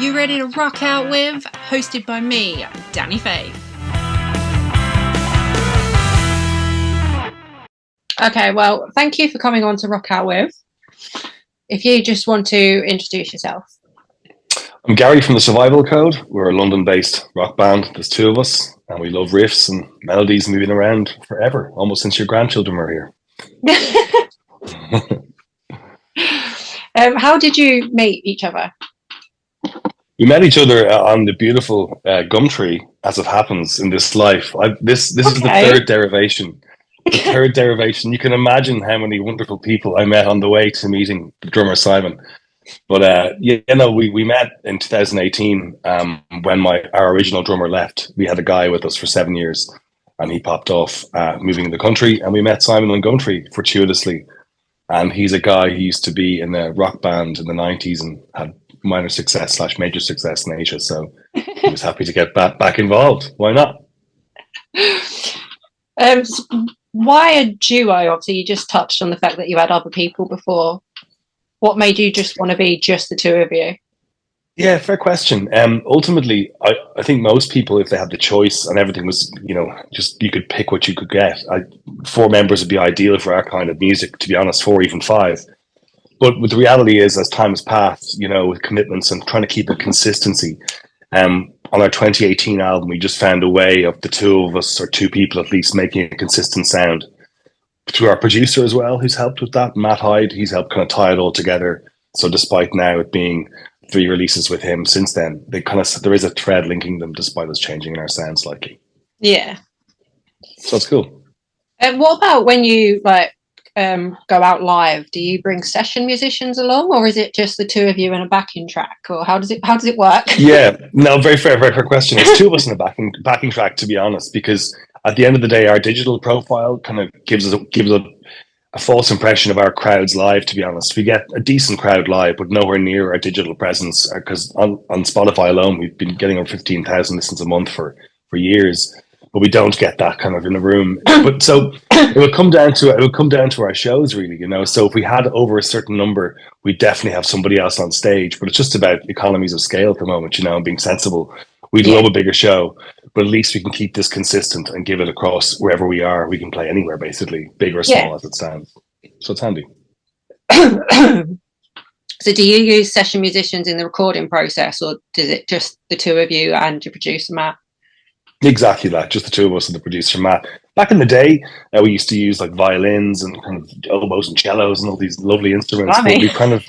You ready to rock out with? Hosted by me, Danny Faith. Okay, well, thank you for coming on to Rock Out With. If you just want to introduce yourself. I'm Gary from the Survival Code. We're a London-based rock band. There's two of us, and we love riffs and melodies, and we've been around forever, almost since your grandchildren were here. How did you meet each other? We met each other on the beautiful gum tree, as it happens in this life. This is the third derivation. The third derivation. You can imagine how many wonderful people I met on the way to meeting the drummer Simon. But we met in 2018 when our original drummer left. We had a guy with us for 7 years, and he popped off moving in the country, and we met Simon on Gumtree fortuitously. And he's a guy who used to be in a rock band in the 90s and had minor success / major success in Asia. So he was happy to get back involved. Why not? Why a duo? Obviously, you just touched on the fact that you had other people before. What made you just want to be just the two of you? Yeah, fair question. Ultimately, I think most people, if they had the choice and everything was, just you could pick what you could get. 4 members would be ideal for our kind of music, to be honest, 4, even 5. But the reality is, as time has passed, with commitments and trying to keep a consistency, on our 2018 album, we just found a way of the two of us, or 2 people at least, making a consistent sound. Through our producer as well, who's helped with that, Matt Hyde, he's helped kind of tie it all together. So despite now it being 3 releases with him since then, there is a thread linking them despite us changing in our sound slightly. Yeah. So it's cool. And what about when you go out live? Do you bring session musicians along, or is it just the two of you in a backing track, or how does it work? Yeah, no, very fair question. It's 2 of us in a backing track, to be honest, because at the end of the day, our digital profile kind of gives us a false impression of our crowds live, to be honest. We get a decent crowd live, but nowhere near our digital presence, because on Spotify alone, we've been getting over 15,000 listens a month for years, but we don't get that kind of in a room. But so it would come down to our shows, really, So if we had over a certain number, we definitely have somebody else on stage, but it's just about economies of scale at the moment, and being sensible. We'd love a bigger show, but at least we can keep this consistent and give it across wherever we are. We can play anywhere, basically, big or small as it stands. So it's handy. So do you use session musicians in the recording process, or is it just the two of you and your producer, Matt? Exactly that, just the 2 of us and the producer, Matt. Back in the day, we used to use violins and kind of oboes and cellos and all these lovely instruments. But we kind of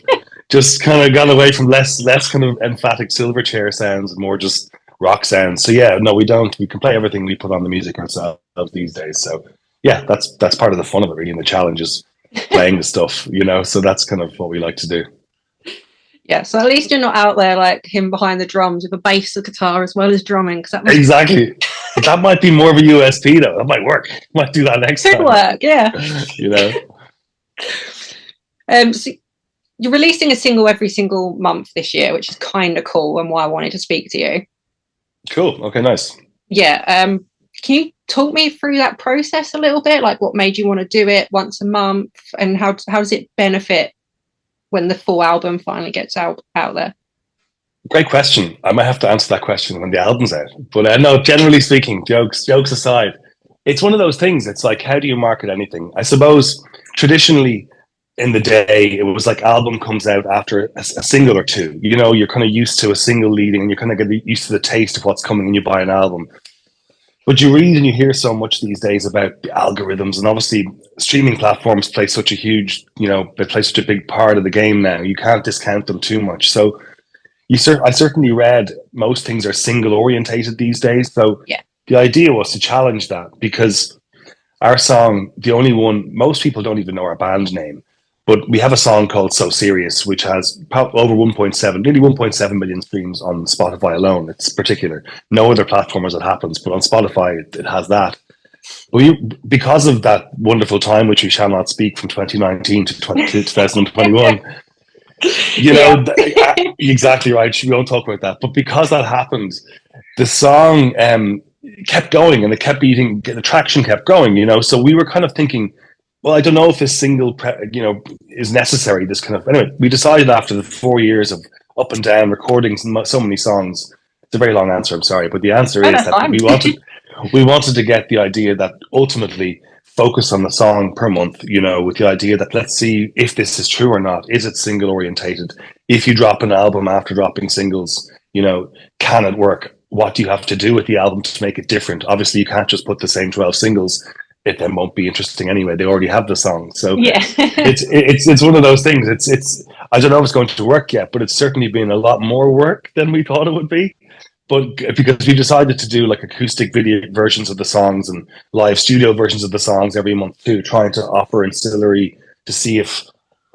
just gone away from less kind of emphatic Silverchair sounds and more just rock sounds. So yeah, no, we don't. We can play everything. We put on the music ourselves these days. So yeah, that's part of the fun of it, really, and the challenge is playing the stuff, So that's kind of what we like to do. Yeah, so at least you're not out there like him behind the drums with a bass, a guitar, as well as drumming. Exactly. That might be more of a USP, though. That might work. Might do that next time. Could work, yeah. So you're releasing a single every single month this year, which is kind of cool, and why I wanted to speak to you. Cool. Okay, nice. Yeah. Can you talk me through that process a little bit? Like, what made you want to do it once a month, and how does it benefit when the full album finally gets out there? Great question. I might have to answer that question when the album's out. But no, generally speaking, jokes aside, it's one of those things. It's like, how do you market anything? I suppose traditionally in the day, it was like album comes out after a single or 2. You're kind of used to a single leading, and you kind of get used to the taste of what's coming, and you buy an album. But you read and you hear so much these days about the algorithms, and obviously streaming platforms play such a huge, they play such a big part of the game now. You can't discount them too much. So I certainly read most things are single orientated these days. So the idea was to challenge that, because our song, the only one, most people don't even know our band name, but we have a song called So Serious, which has over nearly 1.7 million streams on Spotify alone. It's particular. No other platform as it happens, but on Spotify, it has that. Because of that wonderful time, which we shall not speak, from 2019 to 2021, exactly right. We won't talk about that. But because that happened, the song kept going, and it kept the traction kept going, So we were kind of thinking, well, I don't know if this single, is necessary. This kind of, anyway, we decided after the 4 years of up and down, recording so many songs. It's a very long answer, I'm sorry, but the answer Oh, is that's that fine. we wanted to get the idea that ultimately focus on the song per month, you know, with the idea that let's see if this is true or not. Is it single orientated? If you drop an album after dropping singles, you know, can it work? What do you have to do with the album to make it different? Obviously, you can't just put the same 12 singles. It then won't be interesting anyway. They already have the song. So Yeah. it's one of those things. It's I don't know if it's going to work yet, but it's certainly been a lot more work than we thought it would be. But because we decided to do like acoustic video versions of the songs and live studio versions of the songs every month too, trying to offer ancillary to see if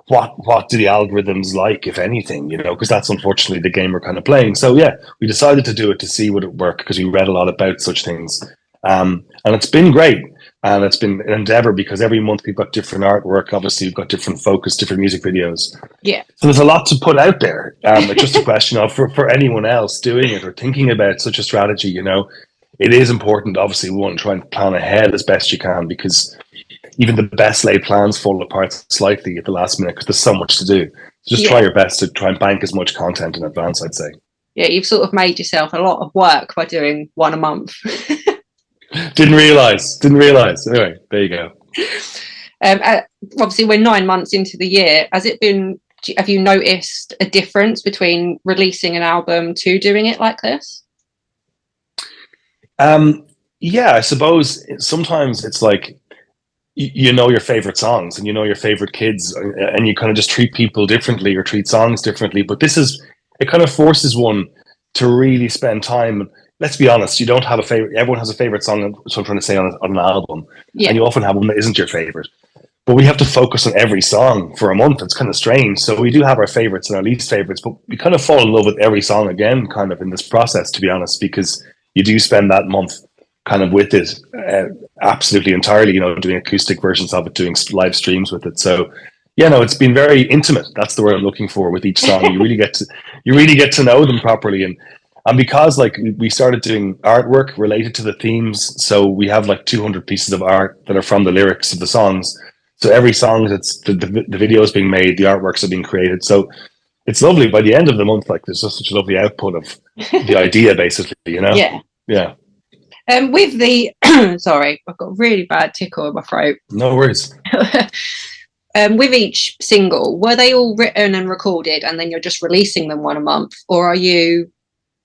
what do the algorithms like, if anything, you know, because that's unfortunately the game we're kind of playing. So yeah, we decided to do it to see would it work because we read a lot about such things, and it's been great. And it's been an endeavor because every month we've got different artwork. Obviously, we've got different focus, different music videos. Yeah. So there's a lot to put out there. It's just a question of for anyone else doing it or thinking about such a strategy, you know, it is important. Obviously, we want to try and plan ahead as best you can because even the best laid plans fall apart slightly at the last minute because there's so much to do. So just try your best to try and bank as much content in advance, I'd say. Yeah, you've sort of made yourself a lot of work by doing one a month. Didn't realize. Anyway, there you go. Obviously, we're 9 months into the year. Has it been? Have you noticed a difference between releasing an album to doing it like this? Yeah, I suppose sometimes it's like you know your favorite songs and you know your favorite kids, and you kind of just treat people differently or treat songs differently. But it kind of forces one to really spend time. Let's be honest, you don't have a favorite. Everyone has a favorite song. So I'm trying to say on an album, and you often have one that isn't your favorite. But we have to focus on every song for a month. It's kind of strange. So we do have our favorites and our least favorites, but we kind of fall in love with every song again, kind of in this process, to be honest, because you do spend that month kind of with it absolutely entirely, you know, doing acoustic versions of it, doing live streams with it. So yeah, no, it's been very intimate. That's the word I'm looking for with each song. You really get to know them properly. And because like we started doing artwork related to the themes, so we have like 200 pieces of art that are from the lyrics of the songs. So every song that's the video is being made, the artworks are being created. So it's lovely. By the end of the month, like there's just such a lovely output of the idea, basically, you know? Yeah. With the sorry, I've got a really bad tickle in my throat. No worries. With each single, were they all written and recorded, and then you're just releasing them one a month, or are you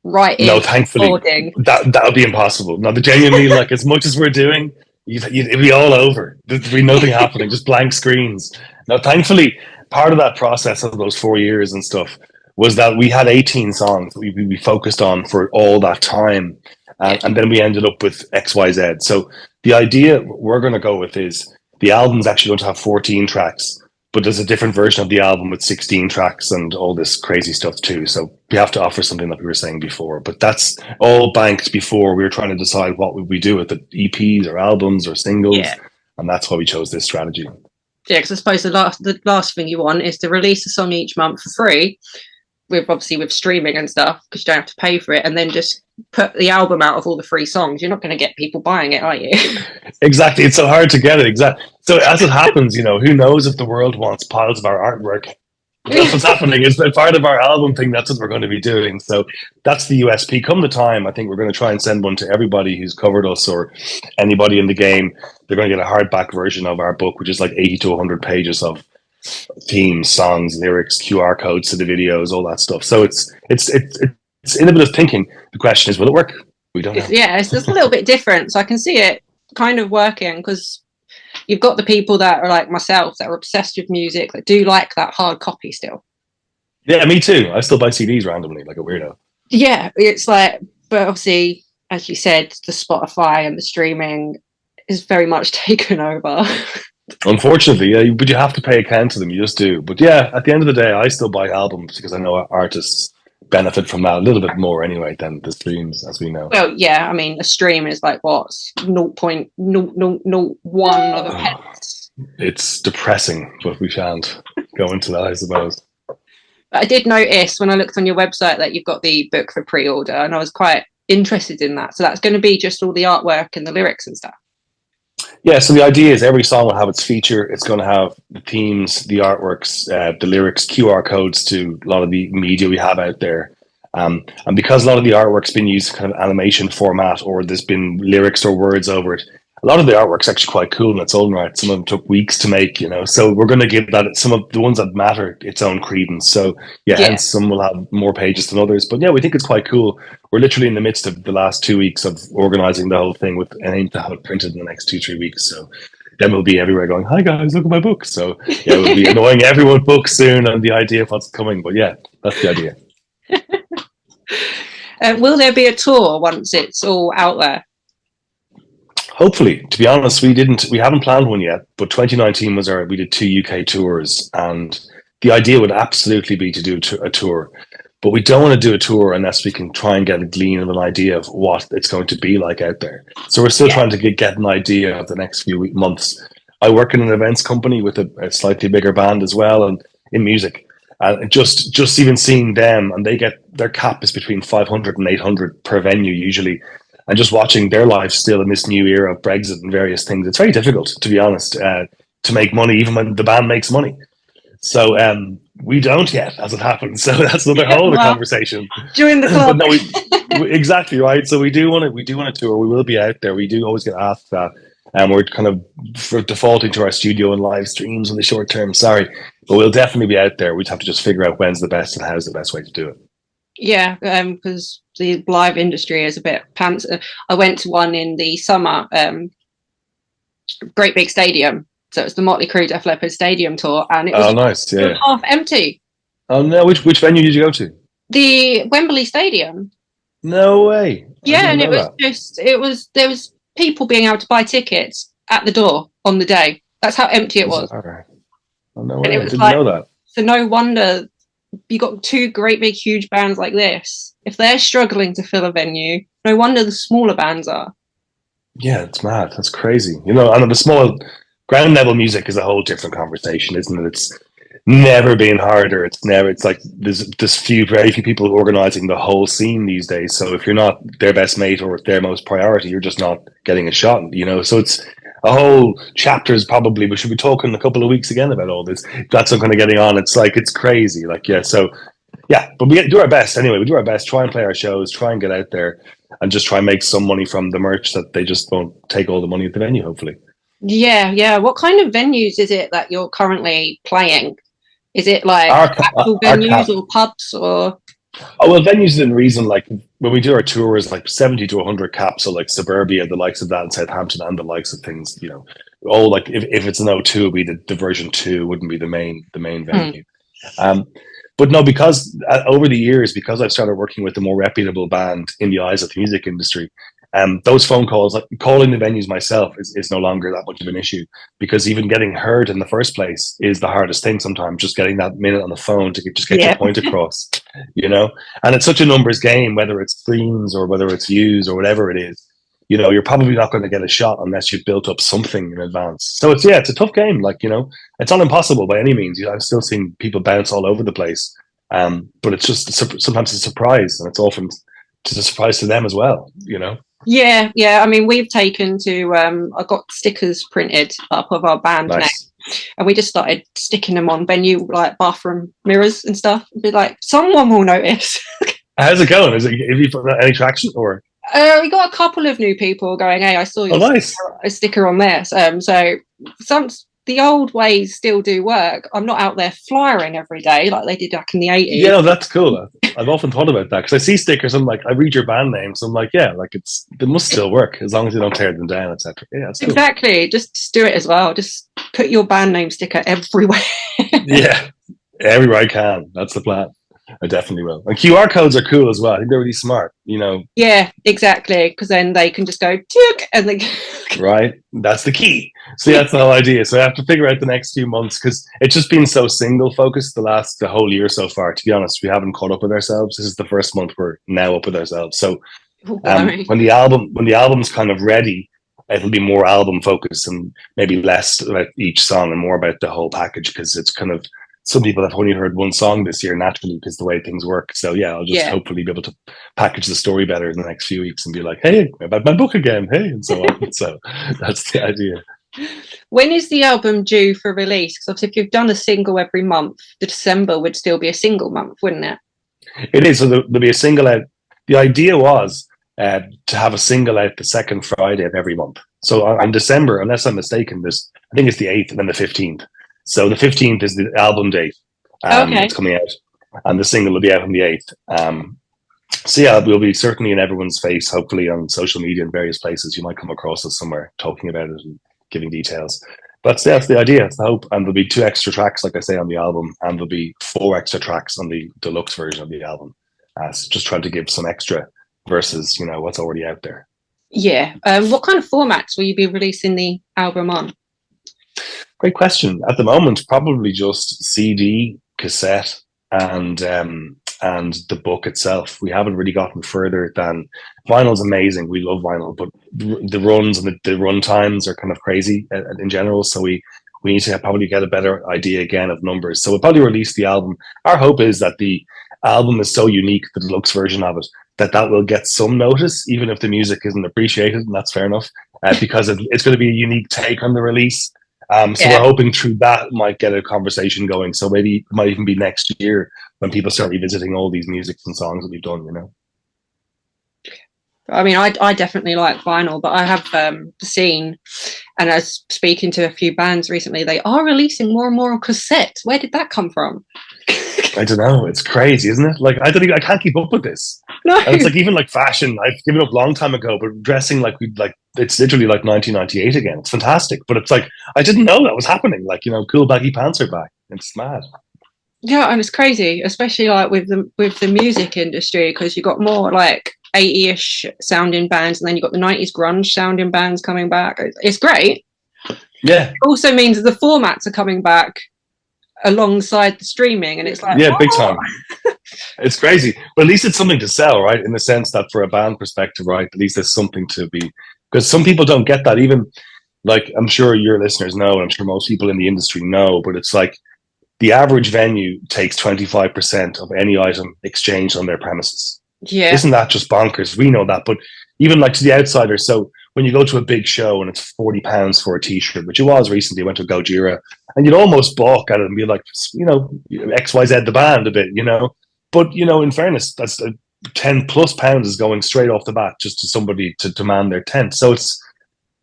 writing? No, thankfully, recording? that would be impossible. No, genuinely, like as much as we're doing, it'd be all over. There'd be nothing happening, just blank screens. Now, thankfully, part of that process of those 4 years and stuff was that we had 18 songs that we focused on for all that time. And then we ended up with XYZ. So the idea we're going to go with is the album's actually going to have 14 tracks, but there's a different version of the album with 16 tracks and all this crazy stuff too. So we have to offer something that we were saying before, but that's all banked before we were trying to decide what would we do with the EPs or albums or singles. Yeah. And that's why we chose this strategy. Yeah, because I suppose the last thing you want is to release a song each month for free, with streaming and stuff, because you don't have to pay for it, and then just put the album out of all the free songs. You're not going to get people buying it, are you? Exactly. It's so hard to get it. Exactly. So as it happens, you know, who knows if the world wants piles of our artwork. That's what's happening. It's part of our album thing. That's what we're going to be doing. So that's the USP. Come the time, I think we're going to try and send one to everybody who's covered us or anybody in the game. They're going to get a hardback version of our book, which is like 80 to 100 pages of themes, songs, lyrics, QR codes to the videos, all that stuff. So it's innovative thinking. The question is, will it work? We don't know. Yeah, it's just a little bit different. So I can see it kind of working because you've got the people that are like myself that are obsessed with music that do like that hard copy still. Yeah, me too. I still buy CDs randomly like a weirdo. Yeah, it's like, but obviously, as you said, the Spotify and the streaming is very much taken over. Unfortunately, yeah, but you have to pay account to them. You just do. But yeah, at the end of the day, I still buy albums because I know artists benefit from that a little bit more anyway than the streams, as we know. Well, yeah, I mean, a stream is like what 0.0001 of a pence. It's depressing, but we shan't go into that, I suppose. But I did notice when I looked on your website that you've got the book for pre-order, and I was quite interested in that. So that's going to be just all the artwork and the lyrics and stuff. Yeah, so the idea is every song will have its feature. It's going to have the themes, the artworks, the lyrics, QR codes to a lot of the media we have out there. And because a lot of the artwork's been used kind of animation format, or there's been lyrics or words over it, a lot of the artwork's actually quite cool in its own right. Some of them took weeks to make, you know. So we're going to give that, some of the ones that matter, its own credence. So yeah, Yeah. hence some will have more pages than others. But yeah, we think it's quite cool. We're literally in the midst of the last 2 weeks of organizing the whole thing with an aim to have it printed in the next 2-3 weeks. So then we'll be everywhere going, "Hi guys, look at my book." So yeah, we'll be annoying everyone books soon and the idea of what's coming. But yeah, that's the idea. Will there be a tour once it's all out there? Hopefully, to be honest, we haven't planned one yet, but 2019 was we did 2 UK tours, and the idea would absolutely be to do a tour. But we don't want to do a tour unless we can try and get a glean of an idea of what it's going to be like out there. So we're still trying to get an idea of the next few months. I work in an events company with a slightly bigger band as well, and in music. And just even seeing them, and they get their cap is between 500 and 800 per venue usually. And just watching their lives still in this new era of Brexit and various things, it's very difficult, to be honest, to make money, even when the band makes money. So we don't yet, as it happens. So that's another whole other conversation. Join the club. But no, exactly right. So we do want to tour. We will be out there. We do always get asked that, and we're kind of defaulting to our studio and live streams in the short term. Sorry, but we'll definitely be out there. We'd have to just figure out when's the best and how's the best way to do it. Yeah, because the live industry is a bit pants. I went to one in the summer, great big stadium. So it's the Motley Crue Def Leppard Stadium tour, and it was, nice, yeah. It was half empty. Oh no, which venue did you go to? The Wembley Stadium. No way. Yeah, and it was there was people being able to buy tickets at the door on the day. That's how empty it was. Oh no way. I didn't know that. So no wonder you got two great big huge bands like this. If they're struggling to fill a venue, no wonder the smaller bands are. Yeah, it's mad. That's crazy. You know, and the small ground level music is a whole different conversation, isn't it? It's never been harder. It's like there's very few people organizing the whole scene these days. So if you're not their best mate or their most priority, you're just not getting a shot, you know. So it's a whole chapters probably. We should be talking a couple of weeks again about all this. That's not kind of getting on. It's like, it's crazy. Like, yeah. So yeah, but we do our best anyway. We do our best, try and play our shows, try and get out there and just try and make some money from the merch, that they just won't take all the money at the venue, hopefully. Yeah. What kind of venues is it that you're currently playing? Is it like actual venues or pubs or? Oh, well, venues in reason, like when we do our tours, like 70 to 100 caps, so like Suburbia, the likes of that, and Southampton, and the likes of things, you know, all like if it's an O2, it'd be the version 2, wouldn't be the main venue. But no, because over the years, because I've started working with a more reputable band in the eyes of the music industry, those phone calls, like calling the venues myself, is no longer that much of an issue, because even getting heard in the first place is the hardest thing sometimes, just getting that minute on the phone to get your point across, you know. And it's such a numbers game, whether it's streams or whether it's views or whatever it is, you know, you're probably not going to get a shot unless you've built up something in advance. So it's a tough game. Like, you know, it's not impossible by any means. You know, I've still seen people bounce all over the place, but it's just sometimes a surprise, and it's often just a surprise to them as well, you know. Yeah. I mean, we've taken to I got stickers printed up of our band name, and we just started sticking them on venue, like bathroom mirrors and stuff. Be like, someone will notice. How's it going? Have you got any traction or? We got a couple of new people going, "Hey, I saw your sticker on this." So the old ways still do work. I'm not out there flyering every day like they did back in the 80s. Yeah, no, that's cool. I've often thought about that, because I see stickers. I'm like, I read your band name, so I'm like, yeah, like they must still work as long as you don't tear them down, etc. Yeah, that's cool. Exactly. Just do it as well. Just put your band name sticker everywhere. Yeah, everywhere I can. That's the plan. I definitely will. And QR codes are cool as well. I think they're really smart, you know. Yeah, exactly. Because then they can just go tick and then right. That's the key. So that's the whole idea. So I have to figure out the next few months, because it's just been so single focused the whole year so far. To be honest, we haven't caught up with ourselves. This is the first month we're now up with ourselves. So when the album's kind of ready, it'll be more album focused and maybe less about each song and more about the whole package, because it's kind of some people have only heard one song this year naturally because the way things work. So yeah, I'll just hopefully be able to package the story better in the next few weeks and be like, hey, about my book again, hey, and so on. So that's the idea. When is the album due for release? Because obviously if you've done a single every month, the December would still be a single month, wouldn't it? It is. So there'll be a single out. The idea was to have a single out the second Friday of every month. So on December, unless I'm mistaken, I think it's the 8th and then the 15th. So the 15th is the album date. It's coming out. And the single will be out on the 8th. So yeah, we'll be certainly in everyone's face, hopefully on social media and various places. You might come across us somewhere talking about it and giving details. But that's the idea, it's the hope. And there'll be 2 extra tracks, like I say, on the album, and there'll be 4 extra tracks on the deluxe version of the album. So just trying to give some extra versus, what's already out there. Yeah. What kind of formats will you be releasing the album on? Great question. At the moment, probably just CD, cassette, and the book itself. We haven't really gotten further than vinyl's amazing. We love vinyl, but the runs and the run times are kind of crazy in general. So we need to probably get a better idea again of numbers. So we'll probably release the album. Our hope is that the album is so unique, the deluxe version of it, that will get some notice, even if the music isn't appreciated, and that's fair enough, because it's going to be a unique take on the release. So we're hoping through that might get a conversation going. So maybe it might even be next year when people start revisiting all these musics and songs that we've done, I mean, I definitely like vinyl, but I have seen, and I was speaking to a few bands recently, they are releasing more and more on cassette. Where did that come from? I don't know. It's crazy, isn't it? Like, I can't keep up with this. No. And it's like, even like fashion, I've given up a long time ago, but dressing it's literally like 1998 again. It's fantastic. But it's like, I didn't know that was happening. Like, cool baggy pants are back. It's mad. Yeah, and it's crazy, especially like with the music industry, because you've got more like 80-ish sounding bands, and then you've got the 90s grunge sounding bands coming back. It's great. Yeah. It also means that the formats are coming back alongside the streaming, and it's like, big time. It's crazy, but at least it's something to sell, right? In the sense that for a band perspective, right, at least there's something to be, because some people don't get that. Even like, I'm sure your listeners know, and I'm sure most people in the industry know, but it's like the average venue takes 25% of any item exchanged on their premises. Yeah. Isn't that just bonkers? We know that, but even like to the outsider. So when you go to a big show and it's £40 for a t-shirt, which it was recently, I went to Gojira, and you'd almost balk at it and be like, XYZ the band a bit, But, in fairness, that's £10+ is going straight off the bat just to somebody to demand their tent. So it's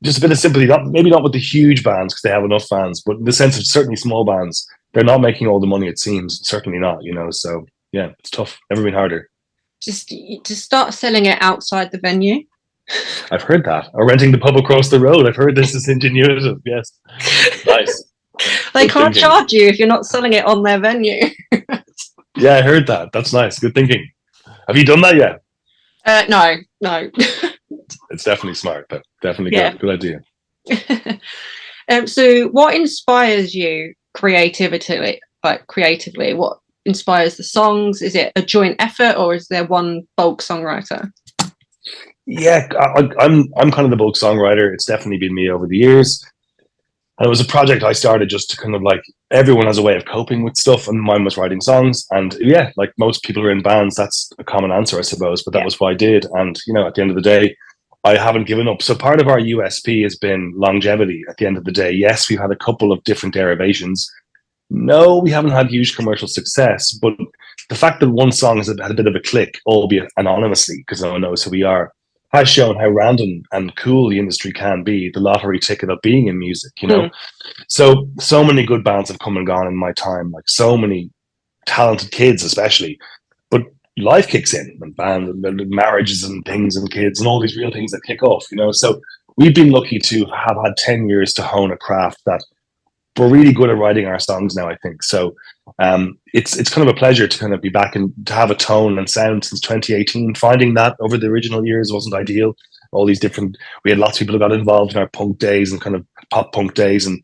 just a bit of sympathy, maybe not with the huge bands because they have enough fans, but in the sense of certainly small bands, they're not making all the money, it seems. Certainly not, So, yeah, it's tough. Never been harder. Just to start selling it outside the venue. I've heard that. Or renting the pub across the road. I've heard this is ingenuitive. Yes. Nice. They can't charge you if you're not selling it on their venue. Yeah, I heard that. That's nice. Good thinking. Have you done that yet? No. It's definitely smart, though. Definitely good idea. So what inspires you creatively? What inspires the songs? Is it a joint effort, or is there one bulk songwriter? Yeah, I'm kind of the bulk songwriter. It's definitely been me over the years. And it was a project I started just to kind of like, everyone has a way of coping with stuff, and mine was writing songs. And yeah, like most people are in bands, that's a common answer, I suppose. But that was what I did. And, at the end of the day, I haven't given up. So part of our USP has been longevity at the end of the day. Yes, we've had a couple of different derivations. No, we haven't had huge commercial success. But the fact that one song has had a bit of a click, albeit anonymously, because no one knows who we are, has shown how random and cool the industry can be, the lottery ticket of being in music, So many good bands have come and gone in my time, like so many talented kids especially. But life kicks in, and bands and marriages and things and kids and all these real things that kick off, So we've been lucky to have had 10 years to hone a craft that we're really good at writing our songs now, I think. So it's kind of a pleasure to kind of be back and to have a tone and sound since 2018. Finding that over the original years wasn't ideal. All these different, we had lots of people who got involved in our punk days and kind of pop punk days, and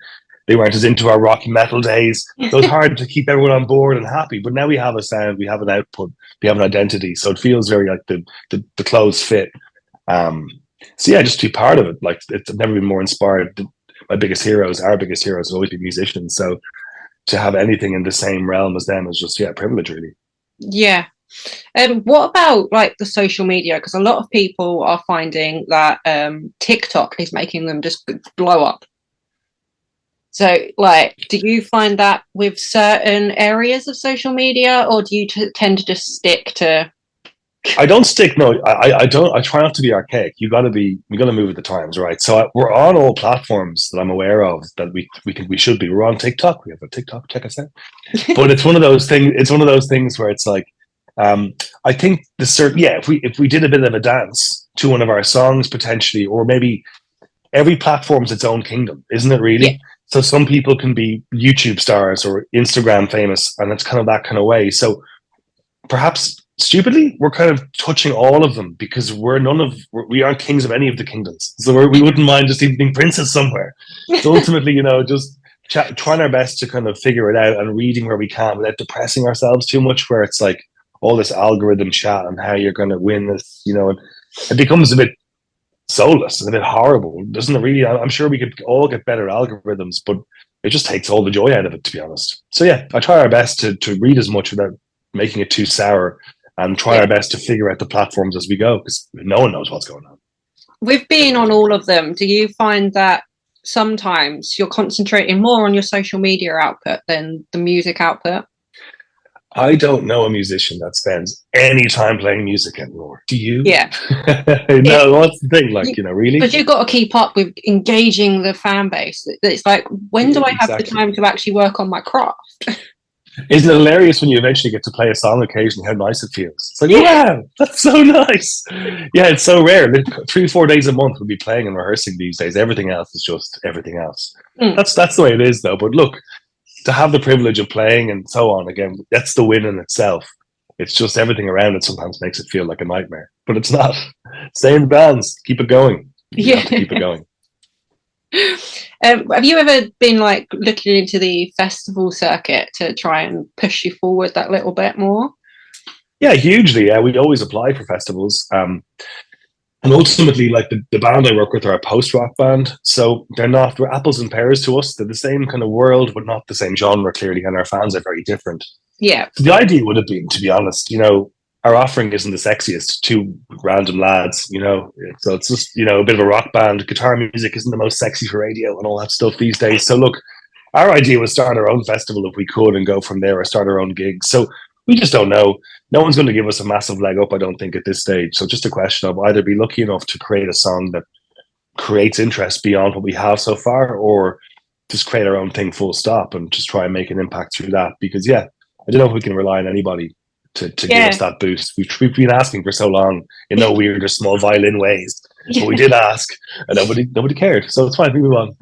they weren't as into our rock metal days. So it was hard to keep everyone on board and happy. But now we have a sound, we have an output, we have an identity. So it feels very like the clothes fit. So yeah, just to be part of it. Like, I've never been more inspired. Our biggest heroes have always been musicians. So to have anything in the same realm as them is just, yeah, privilege, really. Yeah. What about like the social media? Because a lot of people are finding that TikTok is making them just blow up. So, like, do you find that with certain areas of social media, or do you tend to just stick to? I don't stick. No, I don't. I try not to be archaic. You got to be. We got to move with the times, right? So we're on all platforms that I'm aware of that we should be. We're on TikTok. We have a TikTok. Check us out. But it's one of those things. It's one of those things where it's like, I think the certain. Yeah, if we did a bit of a dance to one of our songs potentially, or maybe every platform's its own kingdom, isn't it? Really. Yeah. So some people can be YouTube stars or Instagram famous, and it's kind of that kind of way. So perhaps stupidly, we're kind of touching all of them because we aren't kings of any of the kingdoms. So we wouldn't mind just even being princes somewhere. So ultimately, just trying our best to kind of figure it out and reading where we can without depressing ourselves too much, where it's like all this algorithm chat and how you're going to win this, and it becomes a bit soulless and a bit horrible. Doesn't it really? I'm sure we could all get better algorithms, but it just takes all the joy out of it, to be honest. So yeah, I try our best to read as much without making it too sour, and try our best to figure out the platforms as we go, because no one knows what's going on. With being on all of them, do you find that sometimes you're concentrating more on your social media output than the music output? I don't know a musician that spends any time playing music anymore. Do you? Yeah. No, what's the thing? Like, really? Because you've got to keep up with engaging the fan base. It's like, when do I have the time to actually work on my craft? Isn't it hilarious when you eventually get to play a song occasionally, how nice it feels? It's like, wow, that's so nice. Yeah, it's so rare. 3-4 days a month we'll be playing and rehearsing these days. Everything else is just everything else. That's the way it is, though. But look, to have the privilege of playing and so on, again, that's the win in itself. It's just everything around it sometimes makes it feel like a nightmare. But it's not. Stay in the bands. Keep it going. You have to keep it going. Have you ever been like looking into the festival circuit to try and push you forward that little bit more? Yeah, hugely. Yeah, we always apply for festivals. And ultimately, like the band I work with are a post-rock band. So they're apples and pears to us. They're the same kind of world, but not the same genre, clearly. And our fans are very different. Yeah. So the idea would have been, to be honest, our offering isn't the sexiest, two random lads, so it's just, a bit of a rock band. Guitar music isn't the most sexy for radio and all that stuff these days. So look, our idea was start our own festival if we could and go from there, or start our own gigs. So we just don't know. No one's going to give us a massive leg up, I don't think, at this stage. So just a question of either be lucky enough to create a song that creates interest beyond what we have so far, or just create our own thing full stop and just try and make an impact through that. Because I don't know if we can rely on anybody to give us that boost. We've been asking for so long in no weird or small violin ways, but we did ask, and nobody cared. So it's fine. We move on.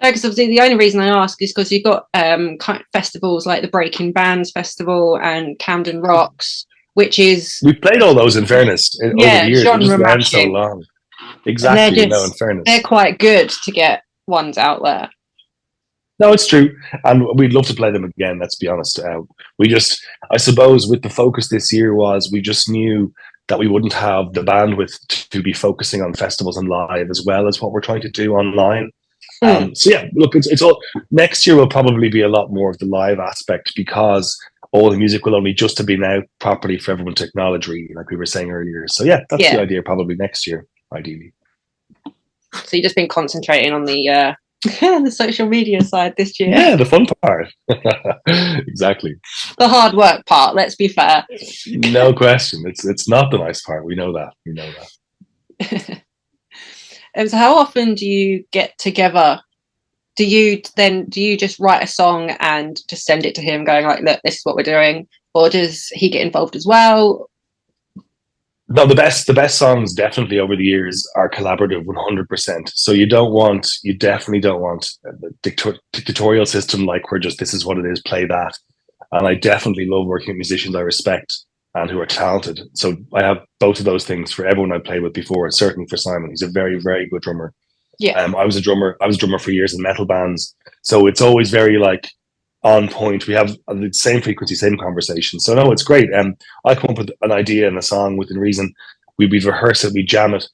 Because the only reason I ask is because you've got kind of festivals like the Breaking Bands Festival and Camden Rocks, which is we've played all those. In fairness, over the years, we just ran so long. Exactly. In fairness, they're quite good to get ones out there. No, it's true. And we'd love to play them again, let's be honest. I suppose with the focus this year was we just knew that we wouldn't have the bandwidth to be focusing on festivals and live as well as what we're trying to do online. So yeah, look, it's all next year will probably be a lot more of the live aspect, because all the music will only just have been out properly for everyone to acknowledge, really, like we were saying earlier. So yeah, that's the idea, probably next year, ideally. So you've just been concentrating on the the social media side this year. Yeah, the fun part. Exactly. The hard work part, let's be fair. No question. It's not the nice part. We know that. And so how often do you get together? Do you just write a song and just send it to him going like, look, this is what we're doing? Or does he get involved as well? No, the best songs definitely over the years are collaborative 100%. So you definitely don't want a dictatorial system like we're just, this is what it is, play that. And I definitely love working with musicians I respect and who are talented. So I have both of those things for everyone I played with before, certainly for Simon. He's a very, very good drummer. Yeah. I was a drummer for years in metal bands. So it's always very like on point. We have the same frequency, same conversation. So no, it's great. I come up with an idea and a song within reason. We'd rehearse it, we jam it.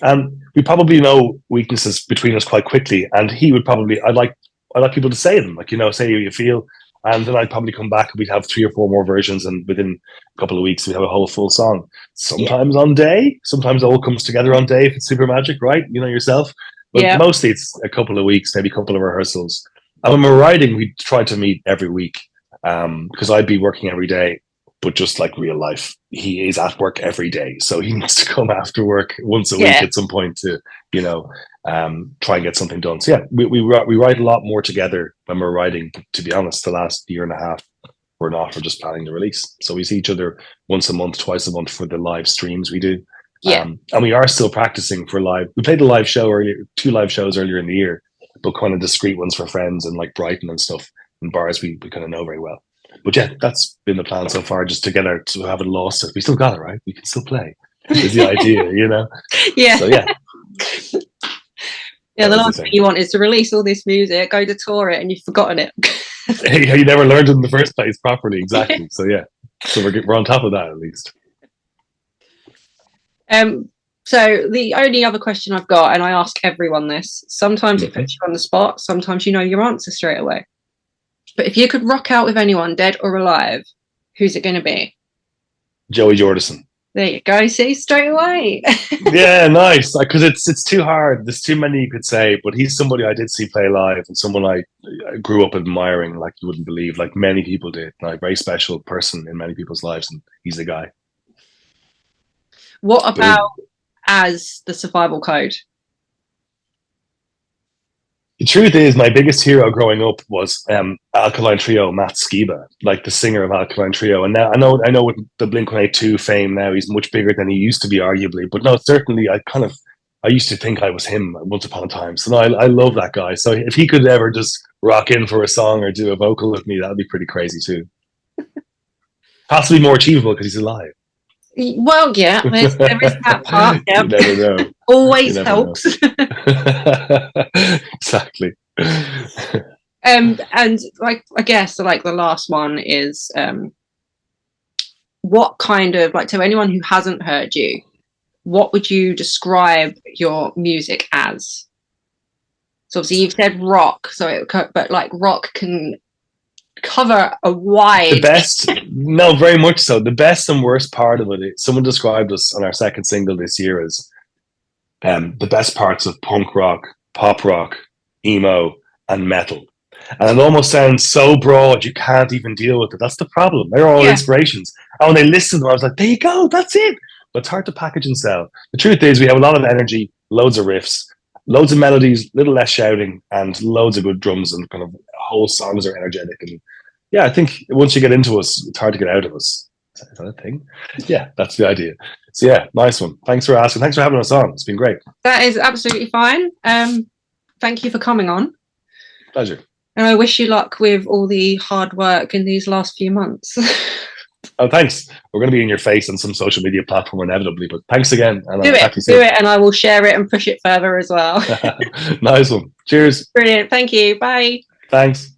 And we probably know weaknesses between us quite quickly. And he would probably, I'd like I like people to say them, like, say how you feel. And then I'd probably come back and we'd have 3 or 4 more versions. And within a couple of weeks, we'd have a whole full song. Sometimes on day, sometimes it all comes together on day if it's super magic, right? Yourself. But mostly it's a couple of weeks, maybe a couple of rehearsals. And when we're writing, we try to meet every week because I'd be working every day, but just like real life, he is at work every day. So he needs to come after work once a week at some point to, try and get something done. So yeah, we write a lot more together when we're writing. To be honest, the last year and a half, we're just planning the release. So we see each other once a month, twice a month for the live streams we do. And we are still practicing for live. We played a live show earlier, 2 live shows earlier in the year, but kind of discreet ones for friends and like Brighton and stuff in bars we kind of know very well. But yeah, that's been the plan so far, just to haven't lost it. We still got it, right? We can still play. Is the idea, Yeah. So yeah. Yeah, the last thing you want is to release all this music, go to tour it, and you've forgotten it. You never learned it in the first place properly, exactly. So yeah, so we're on top of that at least. So the only other question I've got, and I ask everyone this, sometimes it puts you on the spot, sometimes you know your answer straight away. But if you could rock out with anyone, dead or alive, who's it going to be? Joey Jordison. There you go. See, straight away. Yeah, nice. Because it's too hard. There's too many you could say, but he's somebody I did see play live and someone I grew up admiring, like you wouldn't believe, like many people did. Like, very special person in many people's lives, and he's the guy. What about as the survival code? The truth is, my biggest hero growing up was Alkaline Trio, Matt Skiba, like the singer of Alkaline Trio. And now I know with the Blink-182 fame now, he's much bigger than he used to be, arguably. But no, certainly I used to think I was him once upon a time. So no, I love that guy. So if he could ever just rock in for a song or do a vocal with me, that'd be pretty crazy too. Possibly more achievable because he's alive. Well, yeah, there is that part. Yeah. You never know. Always helps. Exactly. And like, I guess like the last one is what kind of, like, to anyone who hasn't heard you, what would you describe your music as? So obviously you've said rock, but like rock can cover a wide... No, very much so. The best and worst part of it, someone described us on our second single this year as the best parts of punk rock, pop rock, emo, and metal. And it almost sounds so broad you can't even deal with it. That's the problem. They're all inspirations. And when they listened to them, I was like, there you go, that's it. But it's hard to package and sell. The truth is, we have a lot of energy, loads of riffs, loads of melodies, little less shouting, and loads of good drums, and kind of whole songs are energetic. And yeah, I think once you get into us, it's hard to get out of us. Is that a thing? Yeah, that's the idea. So yeah, nice one. Thanks for asking. Thanks for having us on. It's been great. That is absolutely fine. Thank you for coming on. Pleasure. And I wish you luck with all the hard work in these last few months. Oh, thanks. We're going to be in your face on some social media platform inevitably, but thanks again. And do it, and I will share it and push it further as well. Nice one. Cheers. Brilliant. Thank you. Bye. Thanks.